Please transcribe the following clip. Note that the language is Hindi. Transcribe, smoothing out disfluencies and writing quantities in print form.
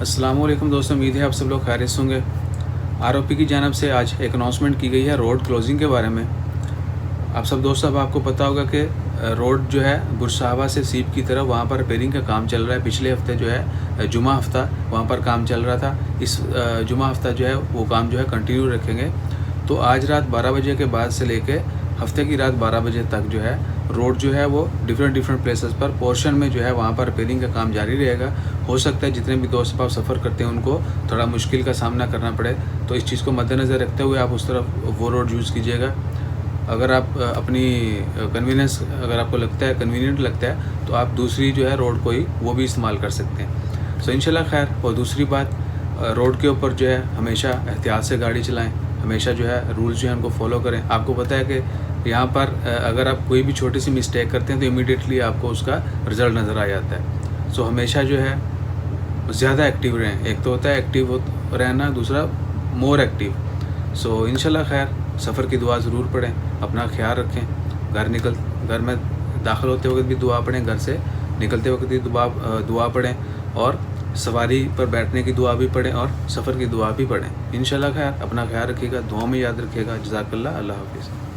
अस्सलामुअलैकुम दोस्तों, उम्मीद है आप सब लोग खैरियत से होंगे। आरओपी की जानब से आज एक अनाउंसमेंट की गई है रोड क्लोजिंग के बारे में। आप सब दोस्तों, अब आपको पता होगा कि रोड जो है बुर्ज साहबा से सीप की तरफ वहाँ पर रिपेयरिंग का काम चल रहा है। पिछले हफ्ते जो है जुमा हफ्ता वहाँ पर काम चल रहा था। इस जुमा हफ्ता जो है वो काम जो है कंटिन्यू रखेंगे। तो आज रात 12 बजे के बाद से लेके हफ्ते की रात 12 बजे तक जो है रोड जो है वो डिफरेंट प्लेसेस पर पोर्शन में जो है वहाँ पर रिपेयरिंग का काम जारी रहेगा। हो सकता है जितने भी दोस्त आप सफ़र करते हैं उनको थोड़ा मुश्किल का सामना करना पड़े, तो इस चीज़ को मद्देनज़र रखते हुए आप उस तरफ वो रोड यूज़ कीजिएगा। अगर आप अपनी कन्वीनियंस अगर आपको लगता है कन्वीनियंट लगता है तो आप दूसरी जो है रोड को ही वो भी इस्तेमाल कर सकते हैं। सो इंशाल्लाह खैर। और दूसरी बात, रोड के ऊपर जो है हमेशा एहतियात से गाड़ी चलाएं, हमेशा जो है रूल्स जो है उनको फॉलो करें। आपको पता है कि यहाँ पर अगर आप कोई भी छोटी सी मिस्टेक करते हैं तो इमीडिएटली आपको उसका रिज़ल्ट नज़र आ जाता है। सो हमेशा जो है ज़्यादा एक्टिव रहें। एक तो होता है एक्टिव रहना, दूसरा मोर एक्टिव। सो इंशाल्लाह खैर। सफ़र की दुआ ज़रूर पढ़ें, अपना ख्याल रखें। घर में दाखिल होते वक्त भी दुआ पढ़ें, घर से निकलते वक्त भी दुआ पढ़ें, और सवारी पर बैठने की दुआ भी पढ़ें और सफ़र की दुआ भी पढ़ें। इंशाल्लाह खैर। अपना ख्याल रखिएगा, दुआ में याद रखिएगा। जज़ाकल्लाह। अल्लाह हाफ़िज़।